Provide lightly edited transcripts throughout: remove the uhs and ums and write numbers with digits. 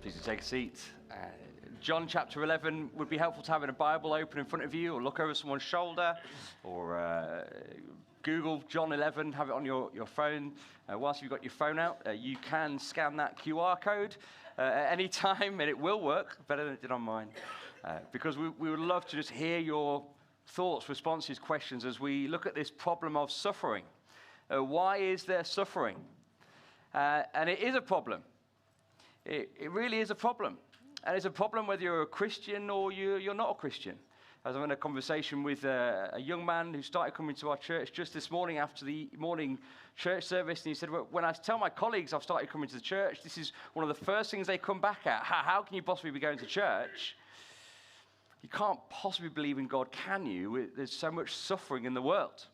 Please do take a seat. John chapter 11 would be helpful to have in a Bible open in front of you, or look over someone's shoulder, or Google John 11, have it on your phone. Whilst you've got your phone out, you can scan that QR code at any time, and it will work better than it did on mine. Because we would love to just hear your thoughts, responses, questions as we look at this problem of suffering. Why is there suffering? And it is a problem. It really is a problem. And it's a problem whether you're a Christian or you're not a Christian. I was having a conversation with a young man who started coming to our church just this morning after the morning church service. And he said, well, when I tell my colleagues I've started coming to the church, this is one of the first things they come back at. How can you possibly be going to church? You can't possibly believe in God, can you? There's so much suffering in the world.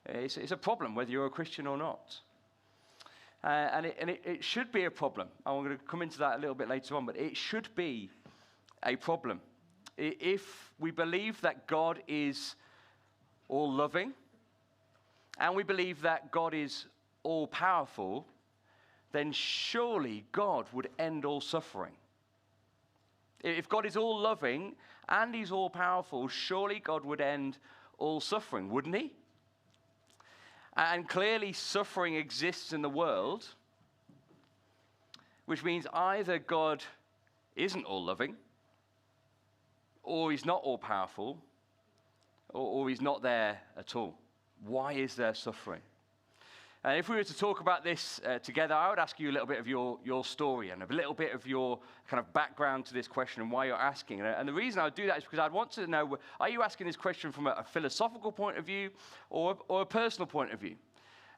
It's a problem whether you're a Christian or not. And it should be a problem. I'm going to come into that a little bit later on, but it should be a problem. If we believe that God is all-loving, and we believe that God is all-powerful, then surely God would end all suffering. If God is all-loving and He's all-powerful, surely God would end all suffering, wouldn't He? And clearly suffering exists in the world, which means either God isn't all-loving, or He's not all-powerful, or He's not there at all. Why is there suffering? And if we were to talk about this together, I would ask you a little bit of your story and a little bit of your kind of background to this question and why you're asking. And the reason I would do that is because I'd want to know, are you asking this question from a philosophical point of view or a personal point of view?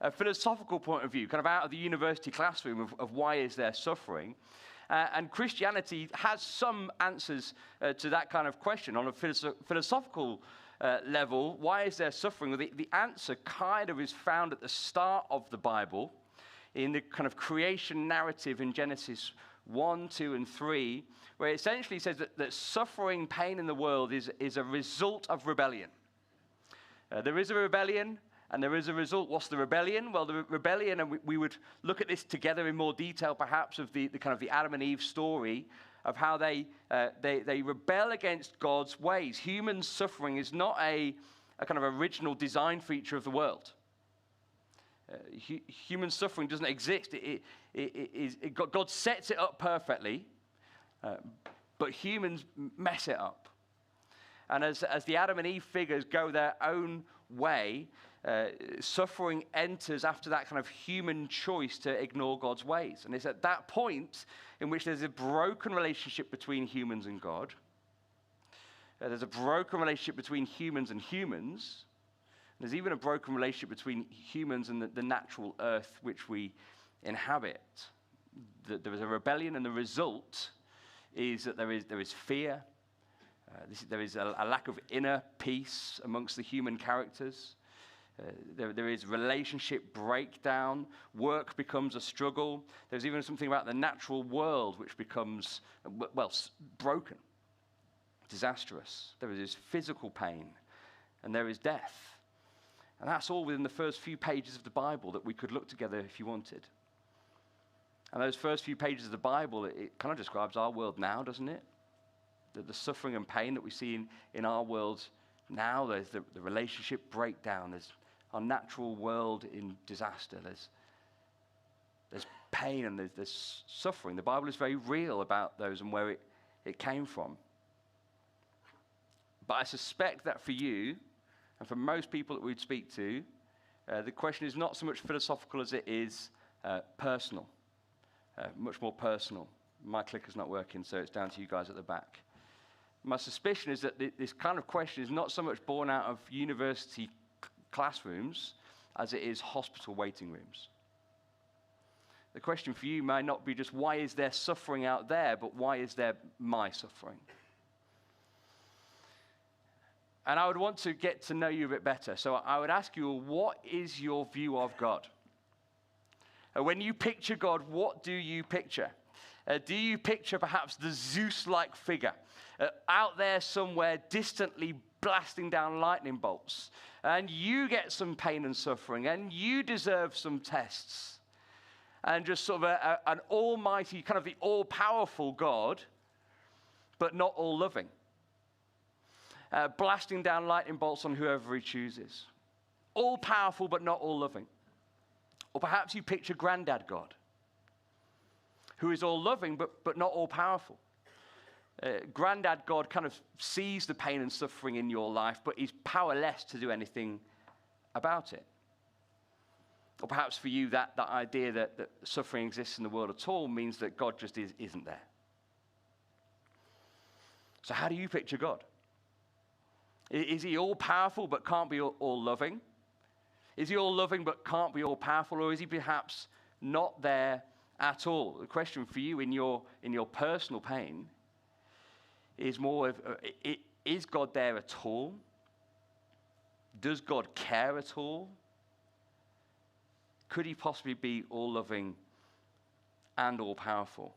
A philosophical point of view, kind of out of the university classroom of why is there suffering. And Christianity has some answers to that kind of question. On a philosophical level, why is there suffering? Well, the answer kind of is found at the start of the Bible, in the kind of creation narrative in Genesis 1, 2, and 3, where it essentially says that suffering, pain in the world is a result of rebellion. There is a rebellion, and there is a result. What's the rebellion? Well, the rebellion, and we would look at this together in more detail, perhaps, of the kind of the Adam and Eve story, of how they rebel against God's ways. Human suffering is not a kind of original design feature of the world. Human suffering doesn't exist. God sets it up perfectly, but humans mess it up. And as the Adam and Eve figures go their own way, suffering enters after that kind of human choice to ignore God's ways. And it's at that point in which there's a broken relationship between humans and God. There's a broken relationship between humans and humans. There's even a broken relationship between humans and the natural earth which we inhabit. There is a rebellion, and the result is that there is fear. There is a lack of inner peace amongst the human characters. There is relationship breakdown. Work becomes a struggle. There's even something about the natural world which becomes, broken, disastrous. There is physical pain, and there is death. And that's all within the first few pages of the Bible that we could look together if you wanted. And those first few pages of the Bible, it kind of describes our world now, doesn't it? The suffering and pain that we see in our world now. There's the relationship breakdown. There's our natural world in disaster. There's pain and there's suffering. The Bible is very real about those and where it came from. But I suspect that for you, and for most people that we'd speak to, the question is not so much philosophical as it is personal. Much more personal. My clicker's not working, so it's down to you guys at the back. My suspicion is that this kind of question is not so much born out of university classrooms as it is hospital waiting rooms. The question for you may not be just why is there suffering out there, but why is there my suffering? And I would want to get to know you a bit better. So I would ask you, what is your view of God? When you picture God, what do you picture? Do you picture perhaps the Zeus-like figure out there somewhere distantly blasting down lightning bolts, and you get some pain and suffering, and you deserve some tests? and just sort of an almighty, kind of the all-powerful God, but not all-loving. Blasting down lightning bolts on whoever he chooses. All-powerful, but not all-loving. Or perhaps you picture Granddad God, who is all-loving, but not all-powerful. Granddad God kind of sees the pain and suffering in your life, but he's powerless to do anything about it. Or perhaps for you, that idea that suffering exists in the world at all means that God just isn't there. So how do you picture God? Is he all-powerful but can't be all-loving? Is he all-loving but can't be all-powerful? Or is he perhaps not there at all? The question for you in your personal pain is more of, is God there at all? Does God care at all? Could he possibly be all-loving and all-powerful?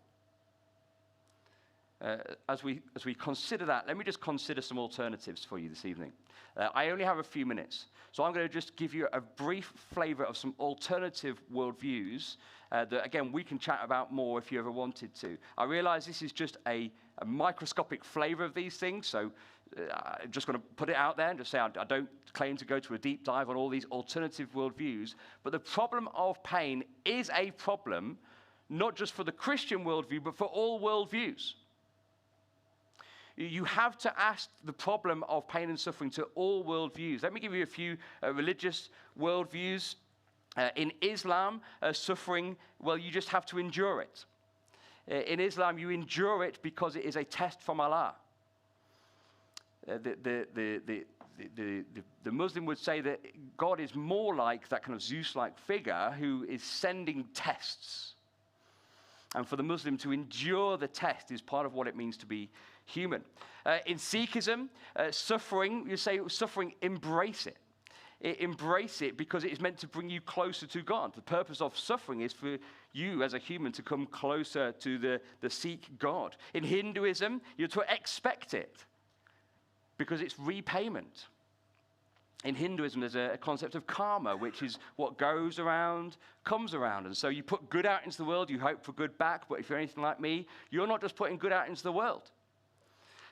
As we consider that, let me just consider some alternatives for you this evening. I only have a few minutes, so I'm going to just give you a brief flavor of some alternative worldviews that, again, we can chat about more if you ever wanted to. I realize this is just a microscopic flavor of these things, so I'm just going to put it out there and just say I don't claim to go to a deep dive on all these alternative worldviews, but the problem of pain is a problem not just for the Christian worldview, but for all worldviews. You have to ask the problem of pain and suffering to all worldviews. Let me give you a few religious worldviews. In Islam, suffering, well, you just have to endure it. In Islam, you endure it because it is a test from Allah. The Muslim would say that God is more like that kind of Zeus-like figure who is sending tests. And for the Muslim to endure the test is part of what it means to be human. In Sikhism, suffering, you say suffering, embrace it. Embrace it because it is meant to bring you closer to God. The purpose of suffering is for you as a human to come closer to the Sikh God. In Hinduism, you're to expect it because it's repayment. In Hinduism, there's a concept of karma, which is what goes around, comes around. And so you put good out into the world, you hope for good back. But if you're anything like me, you're not just putting good out into the world.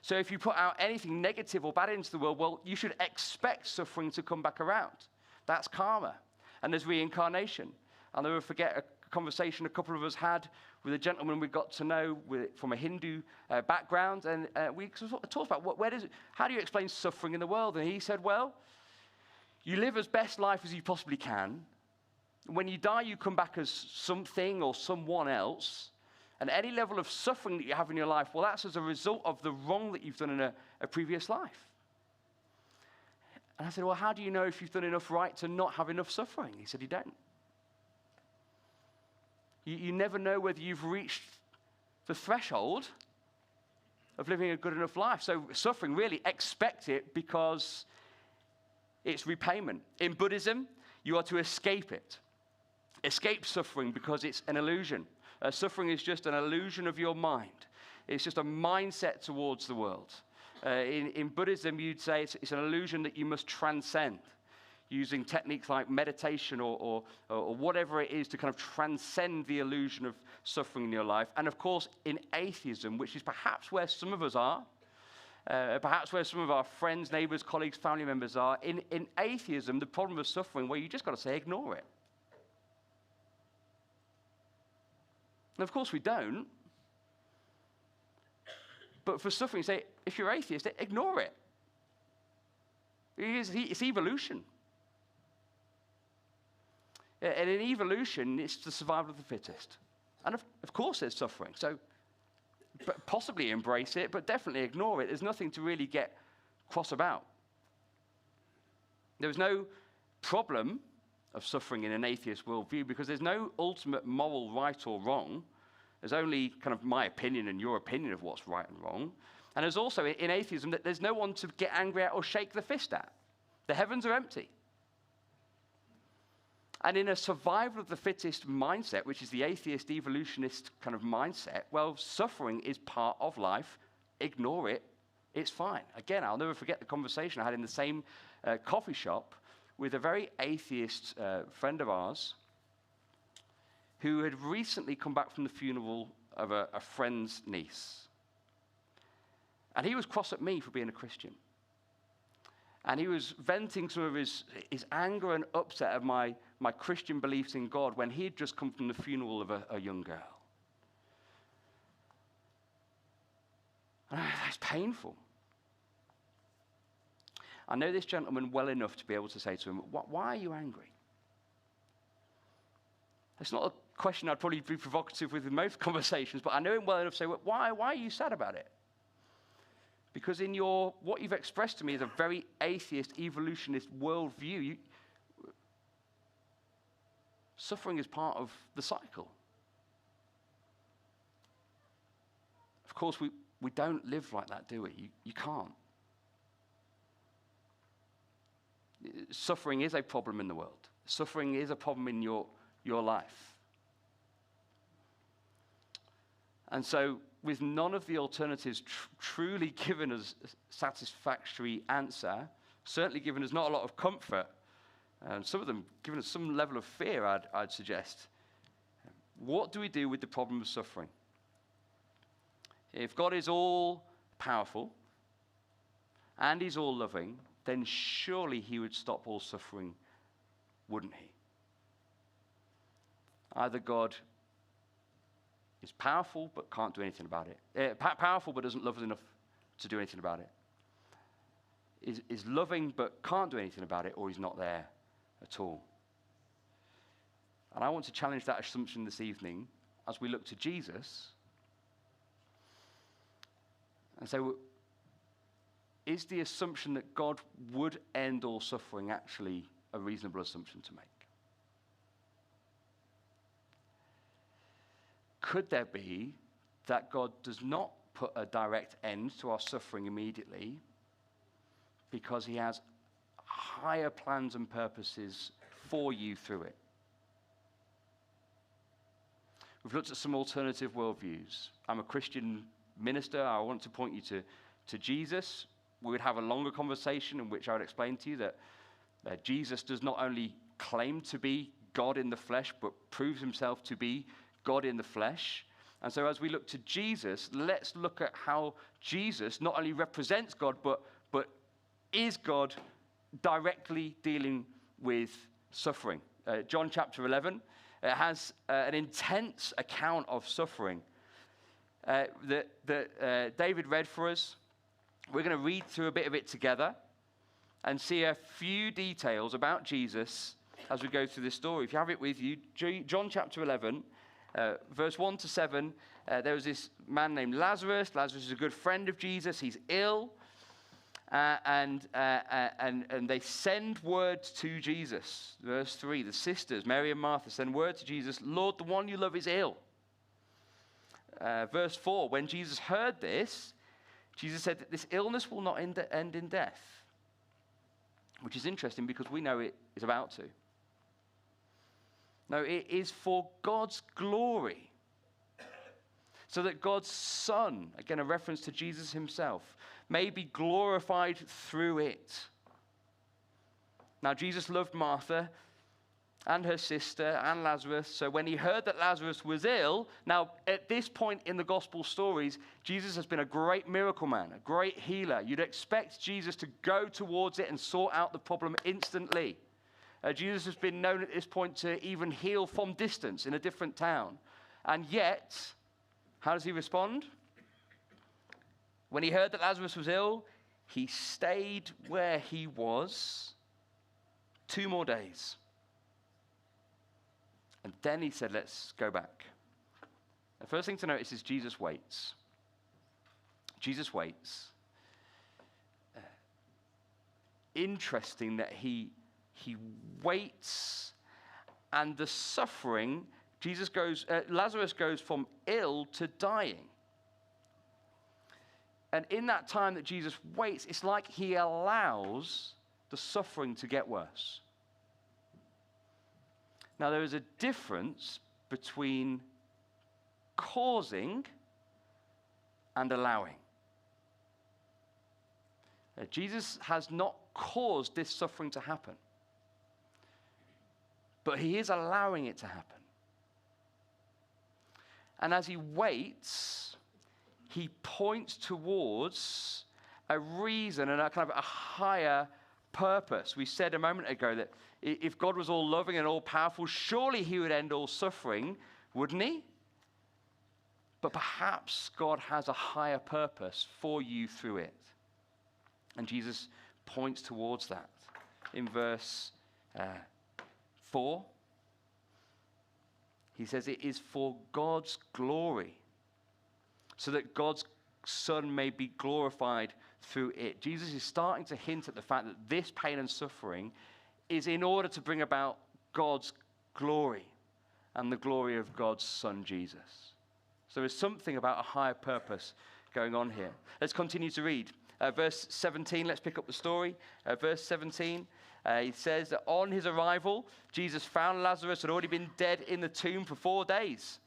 So if you put out anything negative or bad into the world, well, you should expect suffering to come back around. That's karma. And there's reincarnation. I'll never forget a conversation a couple of us had with a gentleman we got to know from a Hindu background. And we talked about how do you explain suffering in the world? And he said, well, you live as best life as you possibly can. When you die, you come back as something or someone else. And any level of suffering that you have in your life, well, that's as a result of the wrong that you've done in a previous life. And I said, well, how do you know if you've done enough right to not have enough suffering? He said, you don't. You never know whether you've reached the threshold of living a good enough life. So suffering, really, expect it because it's repayment. In Buddhism, you are to escape it. Escape suffering because it's an illusion. Suffering is just an illusion of your mind. It's just a mindset towards the world. In Buddhism, you'd say it's an illusion that you must transcend, using techniques like meditation or whatever it is to kind of transcend the illusion of suffering in your life. And of course, in atheism, which is perhaps where some of us are, perhaps where some of our friends, neighbors, colleagues, family members are, in atheism, the problem of suffering, well, you just got to say, ignore it. And of course we don't. But for suffering, say, if you're atheist, ignore it. It's evolution. And in evolution, it's the survival of the fittest. And of course there's suffering. So possibly embrace it, but definitely ignore it. There's nothing to really get cross about. There's no problem of suffering in an atheist worldview because there's no ultimate moral right or wrong. There's only kind of my opinion and your opinion of what's right and wrong. And there's also in atheism that there's no one to get angry at or shake the fist at. The heavens are empty. And in a survival of the fittest mindset, which is the atheist evolutionist kind of mindset, well, suffering is part of life. Ignore it. It's fine. Again, I'll never forget the conversation I had in the same coffee shop with a very atheist friend of ours who had recently come back from the funeral of a friend's niece. And he was cross at me for being a Christian. And he was venting some of his anger and upset of my Christian beliefs in God when he had just come from the funeral of a young girl. And that's painful. I know this gentleman well enough to be able to say to him, why are you angry? It's not a question I'd probably be provocative with in most conversations, but I know him well enough to say, why are you sad about it? Because in what you've expressed to me is a very atheist, evolutionist worldview. Suffering is part of the cycle. Of course, we don't live like that, do we? You can't. Suffering is a problem in the world. Suffering is a problem in your life. And so, with none of the alternatives truly given us a satisfactory answer, certainly given us not a lot of comfort, and some of them given us some level of fear, I'd suggest. What do we do with the problem of suffering? If God is all powerful and he's all loving, then surely he would stop all suffering, wouldn't he? Either God is powerful but can't do anything about it. Powerful but doesn't love us enough to do anything about it. Is loving but can't do anything about it, or he's not there at all. And I want to challenge that assumption this evening as we look to Jesus and say, is the assumption that God would end all suffering actually a reasonable assumption to make? Could there be that God does not put a direct end to our suffering immediately because he has higher plans and purposes for you through it? We've looked at some alternative worldviews. I'm a Christian minister. I want to point you to Jesus. We would have a longer conversation in which I would explain to you that Jesus does not only claim to be God in the flesh, but proves himself to be God in the flesh. And so as we look to Jesus, let's look at how Jesus not only represents God, but is God directly dealing with suffering. John chapter 11 has an intense account of suffering that David read for us. We're going to read through a bit of it together and see a few details about Jesus as we go through this story. If you have it with you, John chapter 11, verse 1 to 7, there was this man named Lazarus. Lazarus is a good friend of Jesus. He's ill. And they send word to Jesus. Verse 3, the sisters, Mary and Martha, send word to Jesus, Lord, the one you love is ill. Verse 4, when Jesus heard this, Jesus said that this illness will not end in death. Which is interesting because we know it is about to. No, it is for God's glory. So that God's Son, again a reference to Jesus himself, may be glorified through it. Now, Jesus loved Martha and her sister and Lazarus. So when he heard that Lazarus was ill, now at this point in the gospel stories, Jesus has been a great miracle man, a great healer. You'd expect Jesus to go towards it and sort out the problem instantly. Jesus has been known at this point to even heal from distance in a different town. And yet, how does he respond? When he heard that Lazarus was ill, he stayed where he was 2 more days. And then he said, let's go back. The first thing to notice is Jesus waits. Jesus waits. Interesting that he waits, and the suffering, Lazarus goes from ill to dying. And in that time that Jesus waits, it's like he allows the suffering to get worse. Now, there is a difference between causing and allowing. Jesus has not caused this suffering to happen, but he is allowing it to happen. And as he waits, he points towards a reason and a kind of a higher purpose. We said a moment ago that if God was all loving and all powerful, surely he would end all suffering, wouldn't he? But perhaps God has a higher purpose for you through it. And Jesus points towards that in verse 4. He says it is for God's glory, so that God's Son may be glorified through it. Jesus is starting to hint at the fact that this pain and suffering is in order to bring about God's glory and the glory of God's Son, Jesus. So there's something about a higher purpose going on here. Let's continue to read. Verse 17, let's pick up the story. Verse 17, he says that on his arrival, Jesus found Lazarus had already been dead in the tomb for 4 days.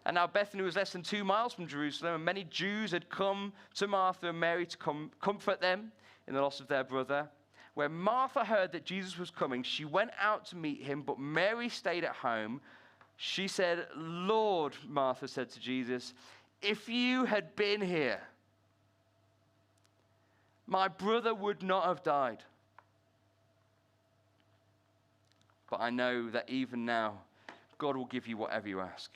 And now Bethany was less than 2 miles from Jerusalem, and many Jews had come to Martha and Mary to comfort them in the loss of their brother. When Martha heard that Jesus was coming, she went out to meet him, but Mary stayed at home. She said, "Lord," Martha said to Jesus, "if you had been here, my brother would not have died. But I know that even now, God will give you whatever you ask."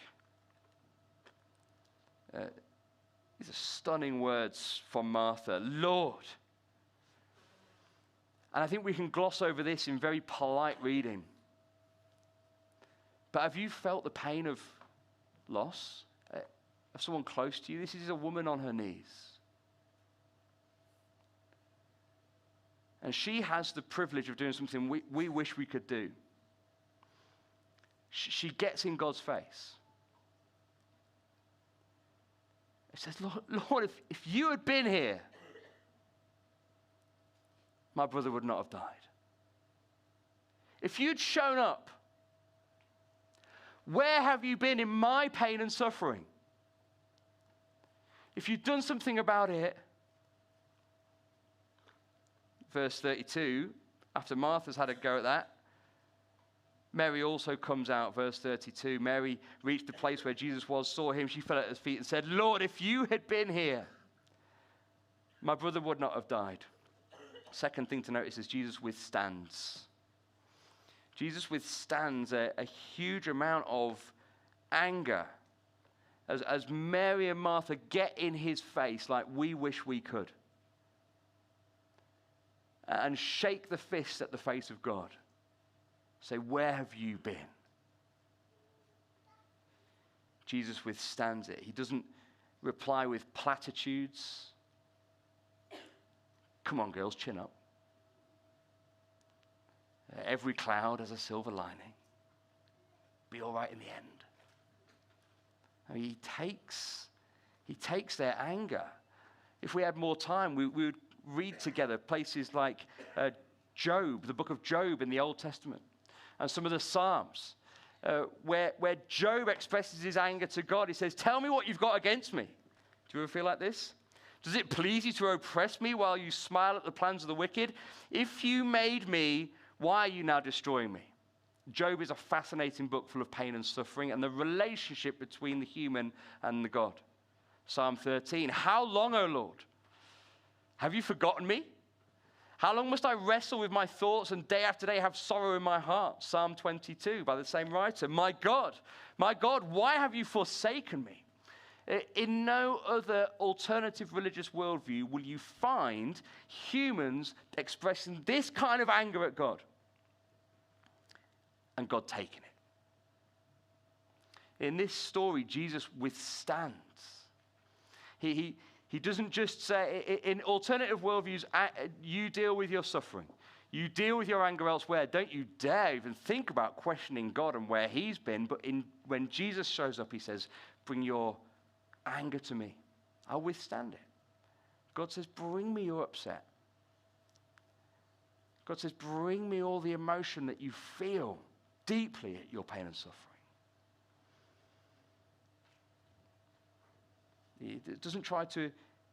These are stunning words from Martha. Lord. And I think we can gloss over this in very polite reading. But have you felt the pain of loss of someone close to you? This is a woman on her knees. And she has the privilege of doing something we wish we could do. She gets in God's face. It says, Lord, if you had been here, my brother would not have died. If you'd shown up, where have you been in my pain and suffering? If you'd done something about it. Verse 32, after Martha's had a go at that, Mary also comes out, verse 32. Mary reached the place where Jesus was, saw him, she fell at his feet and said, "Lord, if you had been here, my brother would not have died." Second thing to notice is Jesus withstands. Jesus withstands a huge amount of anger as Mary and Martha get in his face like we wish we could and shake the fist at the face of God. Say, where have you been? Jesus withstands it. He doesn't reply with platitudes. Come on, girls, chin up. Every cloud has a silver lining. Be all right in the end. I mean, he takes their anger. If we had more time, we would read together places like Job, the book of Job in the Old Testament, and some of the Psalms, where Job expresses his anger to God. He says, "Tell me what you've got against me." Do you ever feel like this? Does it please you to oppress me while you smile at the plans of the wicked? If you made me, why are you now destroying me? Job is a fascinating book full of pain and suffering and the relationship between the human and the God. Psalm 13, how long, O Lord? Have you forgotten me? How long must I wrestle with my thoughts and day after day have sorrow in my heart? Psalm 22 by the same writer. My God, why have you forsaken me? In no other alternative religious worldview will you find humans expressing this kind of anger at God and God taking it. In this story, Jesus withstands. He doesn't just say, in alternative worldviews, you deal with your suffering. You deal with your anger elsewhere. Don't you dare even think about questioning God and where he's been. But when Jesus shows up, he says, bring your anger to me. I'll withstand it. God says, bring me your upset. God says, bring me all the emotion that you feel deeply at your pain and suffering. He doesn't try to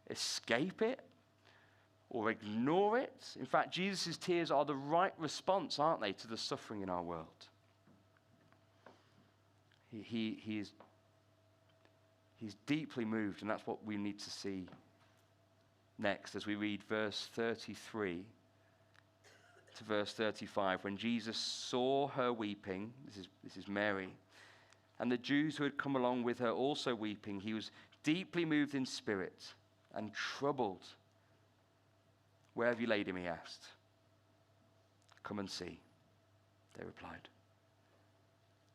escape it or ignore it. In fact, Jesus' tears are the right response, aren't they, to the suffering in our world. He is He's deeply moved, and that's what we need to see next as we read verse 33 to verse 35. When Jesus saw her weeping, this is Mary, and the Jews who had come along with her also weeping, he was deeply moved in spirit and troubled. Where have you laid him? He asked. Come and see, they replied.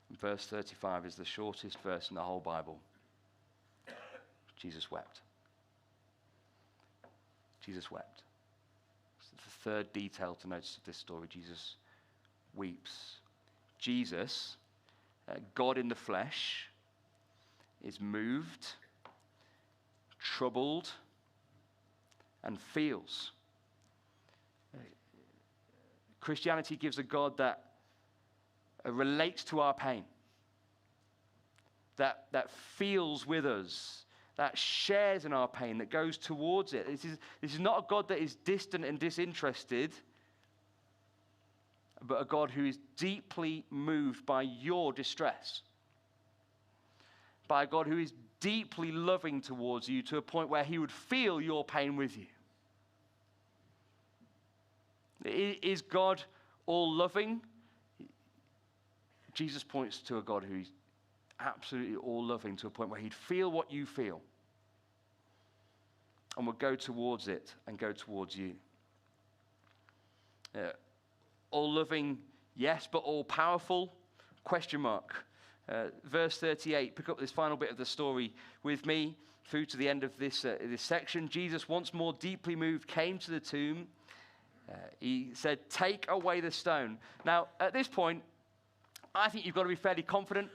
And verse 35 is the shortest verse in the whole Bible. Jesus wept. Jesus wept. It's the third detail to notice of this story. Jesus weeps. Jesus, God in the flesh, is moved, troubled, and feels. Christianity gives a God that relates to our pain, that feels with us, that shares in our pain, that goes towards it. This is not a God that is distant and disinterested, but a God who is deeply moved by your distress, by a God who is deeply loving towards you to a point where he would feel your pain with you. Is God all loving? Jesus points to a God who's absolutely all loving to a point where he'd feel what you feel and would go towards it and go towards you. All loving, yes, but all powerful? Question mark. Verse 38, pick up this final bit of the story with me through to the end of this section. Jesus, once more deeply moved, came to the tomb. He said, take away the stone. Now, at this point, I think you've got to be fairly confident.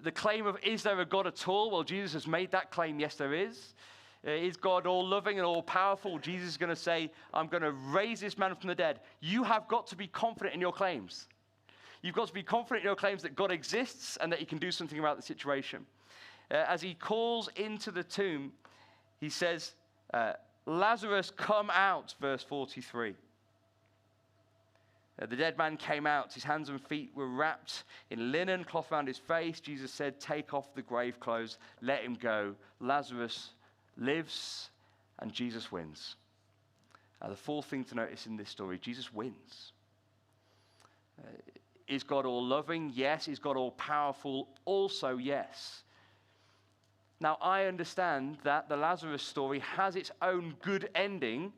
The claim of, is there a God at all? Well, Jesus has made that claim. Yes, there is. Is God all loving and all powerful? Jesus is going to say, I'm going to raise this man from the dead. You have got to be confident in your claims. You've got to be confident in your claims that God exists and that he can do something about the situation. As he calls into the tomb, he says, Lazarus, come out, verse 43. The dead man came out. His hands and feet were wrapped in linen, cloth around his face. Jesus said, take off the grave clothes, let him go. Lazarus lives, and Jesus wins. The fourth thing to notice in this story, Jesus wins. Is God all loving? Yes. Is God all powerful? Also, yes. Now, I understand that the Lazarus story has its own good ending,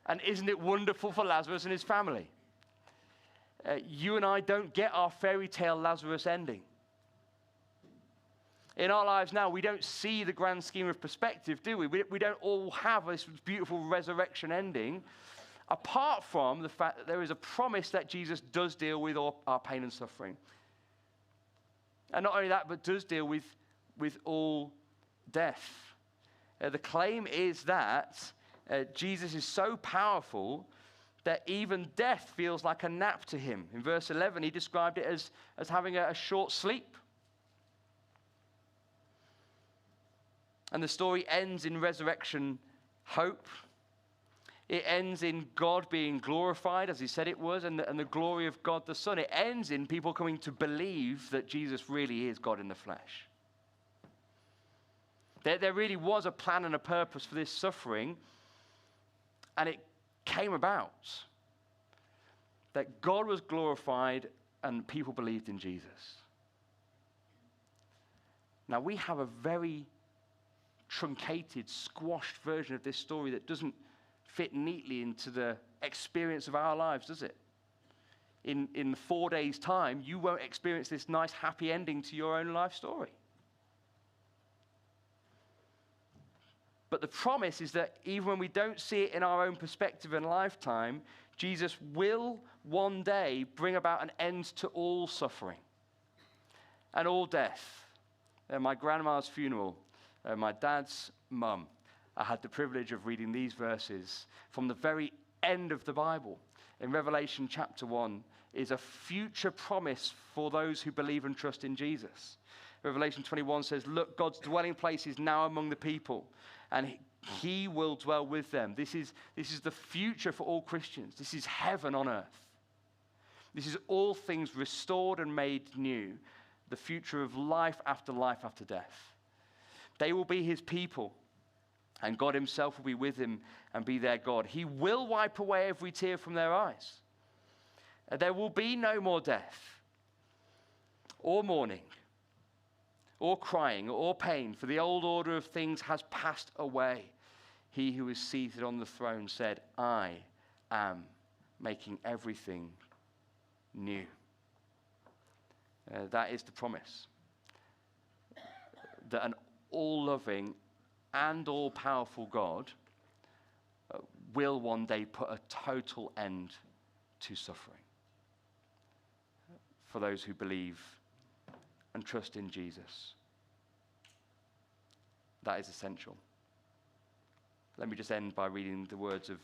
and isn't it wonderful for Lazarus and his family? You and I don't get our fairy tale Lazarus ending. In our lives now, we don't see the grand scheme of perspective, do we? We don't all have this beautiful resurrection ending, apart from the fact that there is a promise that Jesus does deal with our pain and suffering. And not only that, but does deal with all death. The claim is that Jesus is so powerful that even death feels like a nap to him. In verse 11, he described it as having a short sleep. And the story ends in resurrection hope. It ends in God being glorified, as he said it was, and the glory of God the Son. It ends in people coming to believe that Jesus really is God in the flesh. There really was a plan and a purpose for this suffering, and it came about that God was glorified and people believed in Jesus. Now, we have a very truncated, squashed version of this story that doesn't fit neatly into the experience of our lives, does it? In 4 days' time, you won't experience this nice, happy ending to your own life story. But the promise is that even when we don't see it in our own perspective and lifetime, Jesus will one day bring about an end to all suffering and all death. At my grandma's funeral, my dad's mum, I had the privilege of reading these verses from the very end of the Bible. In Revelation chapter 1 is a future promise for those who believe and trust in Jesus. Revelation 21 says, look, God's dwelling place is now among the people, and he will dwell with them. This is the future for all Christians. This is heaven on earth. This is all things restored and made new. The future of life after death. They will be his people, and God himself will be with him and be their God. He will wipe away every tear from their eyes. There will be no more death, or mourning, or crying, or pain, for the old order of things has passed away. He who is seated on the throne said, I am making everything new. That is the promise. That an all-loving and all-powerful God will one day put a total end to suffering for those who believe and trust in Jesus. That is essential. Let me just end by reading the words of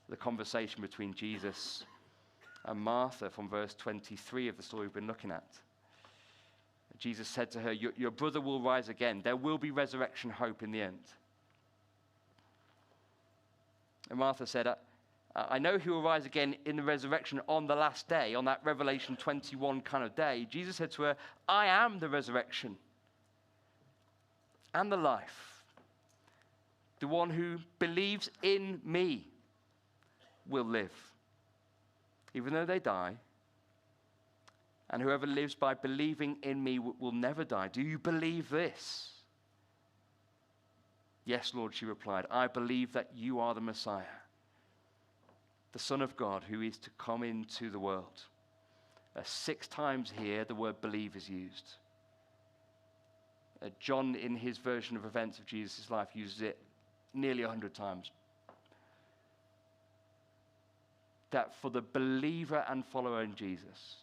the conversation between Jesus and Martha from verse 23 of the story we've been looking at. Jesus said to her, your brother will rise again. There will be resurrection hope in the end. And Martha said, I know he will rise again in the resurrection on the last day, on that Revelation 21 kind of day. Jesus said to her, I am the resurrection and the life. The one who believes in me will live, even though they die. And whoever lives by believing in me will never die. Do you believe this? Yes, Lord, she replied. I believe that you are the Messiah, the Son of God, who is to come into the world. 6 times here, the word believe is used. John, in his version of events of Jesus' life, uses it nearly 100 times. That for the believer and follower in Jesus,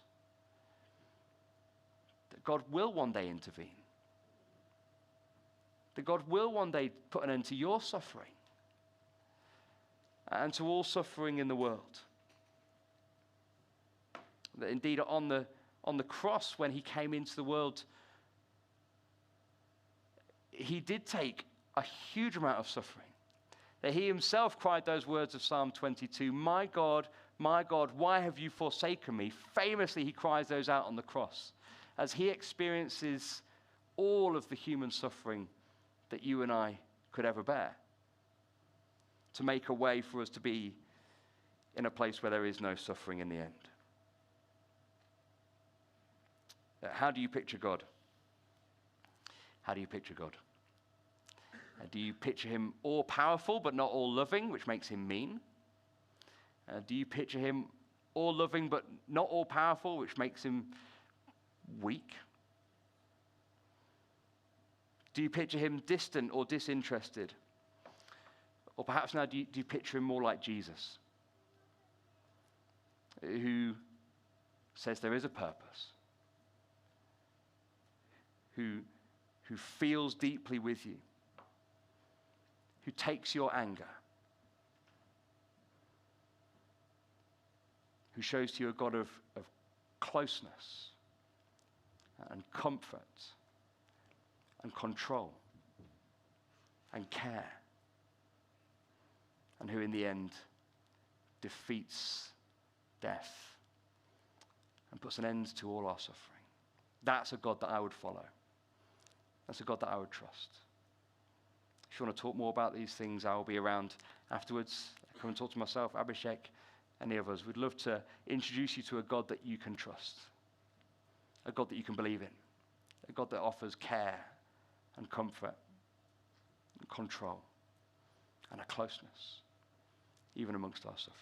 that God will one day intervene. That God will one day put an end to your suffering and to all suffering in the world. That indeed on the cross, when he came into the world, he did take a huge amount of suffering. That he himself cried those words of Psalm 22, my God, why have you forsaken me? Famously, he cries those out on the cross as he experiences all of the human suffering that you and I could ever bear, to make a way for us to be in a place where there is no suffering in the end. How do you picture God? How do you picture God? Do you picture him all-powerful but not all-loving, which makes him mean? Do you picture him all-loving but not all-powerful, which makes him weak? Do you picture him distant or disinterested? Or perhaps now do you picture him more like Jesus, who says there is a purpose, who feels deeply with you, who takes your anger, who shows to you a God of closeness and comfort and control and care, and who in the end defeats death and puts an end to all our suffering. That's a God that I would follow. That's a God that I would trust. If you want to talk more about these things, I will be around afterwards. Come and talk to myself, Abhishek, any of us. We'd love to introduce you to a God that you can trust, a God that you can believe in, a God that offers care and comfort and control and a closeness, even amongst our suffering.